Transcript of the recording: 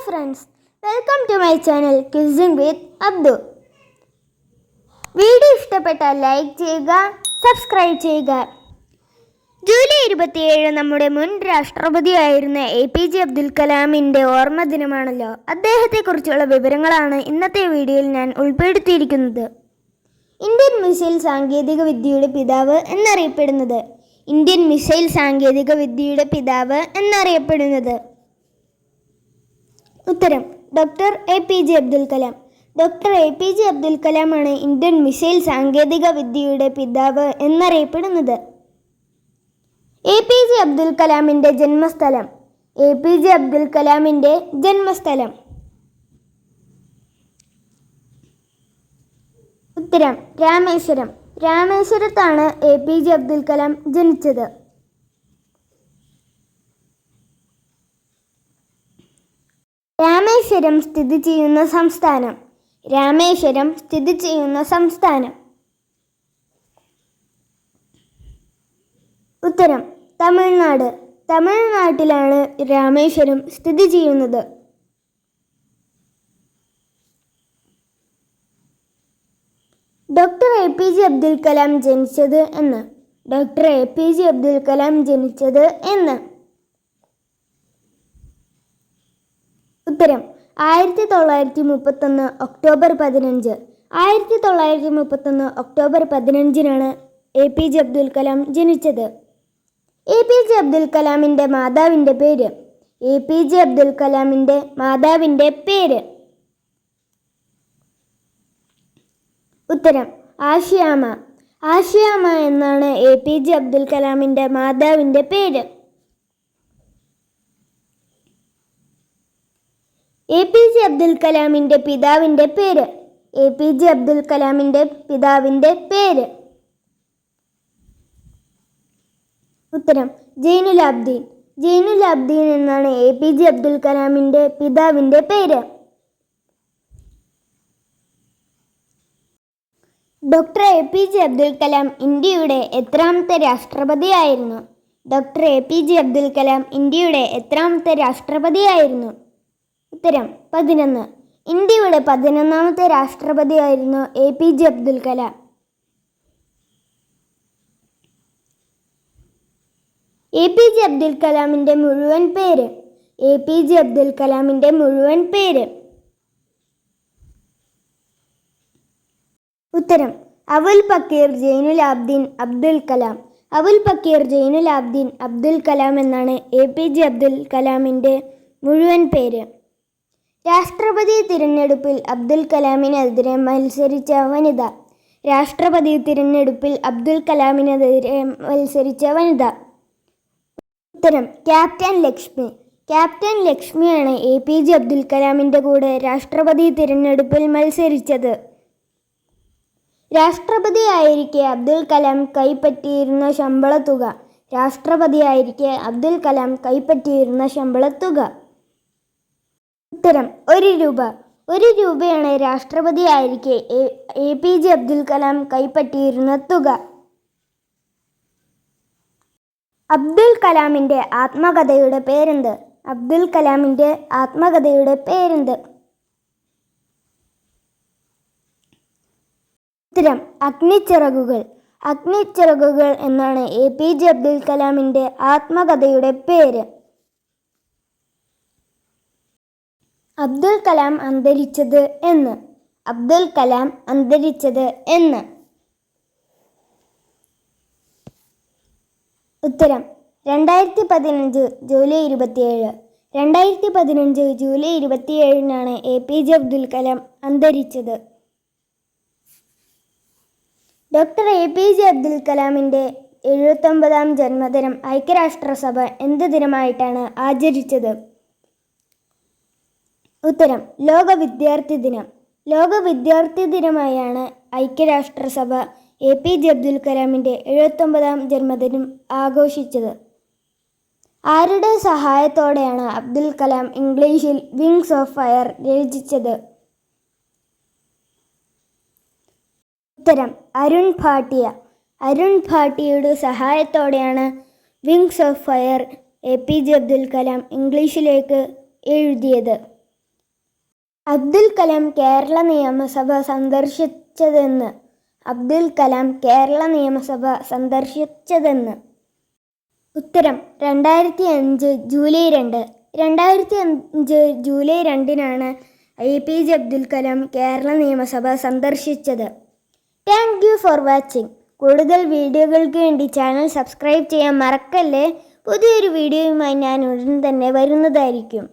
friends, welcome to my channel Quizzing with Abdu. Video ഇഷ്ടപ്പെട്ടാൽ like ചെയ്യുക, subscribe ചെയ്യുക. July 27 നമ്മുടെ മുൻ രാഷ്ട്രപതിയായിരുന്ന APJ അബ്ദുൽ കലാമിൻ്റെ ഓർമ്മ ദിനമാണല്ലോ. അദ്ദേഹത്തെക്കുറിച്ചുള്ള വിവരങ്ങളാണ് ഇന്നത്തെ വീഡിയോയിൽ ഞാൻ ഉൾപ്പെടുത്തിയിരിക്കുന്നത്. ഇന്ത്യൻ മിസൈൽ സാങ്കേതിക വിദ്യയുടെ പിതാവ് എന്നറിയപ്പെടുന്നത് ഉത്തരം doctor APJ Abdul Kalam. Doctor APJ Abdul കലാമാണ് ഇന്ത്യൻ മിസൈൽ സാങ്കേതിക വിദ്യയുടെ പിതാവ് എന്നറിയപ്പെടുന്നത്. APJ അബ്ദുൽ കലാമിൻ്റെ ജന്മസ്ഥലം. ഉത്തരം രാമേശ്വരം. രാമേശ്വരത്താണ് APJ അബ്ദുൽ കലാം ജനിച്ചത്. രാമേശ്വരം സ്ഥിതി ചെയ്യുന്ന സംസ്ഥാനം. ഉത്തരം തമിഴ്നാട്. തമിഴ്നാട്ടിലാണ് രാമേശ്വരം സ്ഥിതി ചെയ്യുന്നത്. ഡോക്ടർ APJ അബ്ദുൽ കലാം ജനിച്ചത് എന്ന്. ഉത്തരം 1931 ഒക്ടോബർ 15. 1931 ഒക്ടോബർ 15-നാണ് APJ അബ്ദുൽ കലാം ജനിച്ചത്. APJ അബ്ദുൽ കലാമിൻ്റെ മാതാവിൻ്റെ പേര്. ഉത്തരം ആഷിയാമ്മ. ആഷിയാമ്മ എന്നാണ് APJ അബ്ദുൽ കലാമിൻ്റെ മാതാവിൻ്റെ പേര്. APJ അബ്ദുൽ കലാമിൻ്റെ പിതാവിൻ്റെ പേര്. ഉത്തരം ജൈനുലാബ്ദീൻ. ജൈനുലാബ്ദീൻ എന്നാണ് APJ അബ്ദുൽ കലാമിൻ്റെ പിതാവിൻ്റെ പേര്. ഡോക്ടർ APJ അബ്ദുൽ കലാം ഇന്ത്യയുടെ എത്രാമത്തെ രാഷ്ട്രപതിയായിരുന്നു? ഉത്തരം 11. ഇന്ത്യയുടെ 11ാമത്തെ രാഷ്ട്രപതിയായിരുന്നു APJ അബ്ദുൽ കലാം. APJ അബ്ദുൽ കലാമിൻ്റെ മുഴുവൻ പേര്. ഉത്തരം അവുൽ പക്കീർ ജൈനുലാബ്ദീൻ അബ്ദുൽ കലാം എന്നാണ് APJ അബ്ദുൽ കലാമിൻ്റെ മുഴുവൻ പേര്. രാഷ്ട്രപതി തിരഞ്ഞെടുപ്പിൽ അബ്ദുൽ കലാമിനെതിരെ മത്സരിച്ച വനിത. ഉത്തരം ക്യാപ്റ്റൻ ലക്ഷ്മി. ക്യാപ്റ്റൻ ലക്ഷ്മിയാണ് APJ അബ്ദുൽ കലാമിൻ്റെ കൂടെ രാഷ്ട്രപതി തിരഞ്ഞെടുപ്പിൽ മത്സരിച്ചത്. രാഷ്ട്രപതിയായിരിക്കെ അബ്ദുൽ കലാം കൈപ്പറ്റിയിരുന്ന ശമ്പളത്തുക. ഉത്തരം 1 രൂപ. 1 രൂപയാണ് രാഷ്ട്രപതിയായിരിക്കെ APJ അബ്ദുൽ കലാം കൈപ്പറ്റിയിരുന്ന തുക. അബ്ദുൽ കലാമിൻ്റെ ആത്മകഥയുടെ പേരെന്ത്? ഉത്തരം അഗ്നിച്ചിറകുകൾ. അഗ്നിച്ചിറകുകൾ എന്നാണ് APJ അബ്ദുൽ കലാമിൻ്റെ ആത്മകഥയുടെ പേര്. അബ്ദുൽ കലാം അന്തരിച്ചത് എന്ന്. ഉത്തരം 2015 ജൂലൈ 27. 2015 ജൂലൈ 27-നാണ് APJ അബ്ദുൽ കലാം അന്തരിച്ചത്. ഡോക്ടർ APJ അബ്ദുൽ കലാമിൻ്റെ 79ാം ജന്മദിനം ഐക്യരാഷ്ട്രസഭ എന്ത് ദിനമായിട്ടാണ് ആചരിച്ചത്? ഉത്തരം ലോക വിദ്യാർത്ഥി ദിനമായാണ് ഐക്യരാഷ്ട്രസഭ APJ അബ്ദുൽ കലാമിൻ്റെ 79ാം ജന്മദിനം ആഘോഷിച്ചത്. ആരുടെ സഹായത്തോടെയാണ് അബ്ദുൽ കലാം ഇംഗ്ലീഷിൽ വിങ്സ് ഓഫ് ഫയർ രചിച്ചത്? ഉത്തരം അരുൺ ഭാട്ടിയയുടെ സഹായത്തോടെയാണ് wings of fire APJ Abdul Kalam ഇംഗ്ലീഷിലേക്ക് എഴുതിയത്. അബ്ദുൽ കലാം കേരള നിയമസഭ സന്ദർശിച്ചതെന്ന്. അബ്ദുൽ കലാം കേരള നിയമസഭ സന്ദർശിച്ചതെന്ന്. ഉത്തരം 2005 ജൂലൈ 2. 2005 ജൂലൈ 2-നാണ് APJ അബ്ദുൽ കലാം കേരള നിയമസഭ സന്ദർശിച്ചത്. Thank you for watching. കൂടുതൽ വീഡിയോകൾക്ക് വേണ്ടി ചാനൽ സബ്സ്ക്രൈബ് ചെയ്യാൻ മറക്കല്ലേ. പുതിയൊരു വീഡിയോയുമായി ഞാൻ ഉടൻ തന്നെ വരുന്നതായിരിക്കും.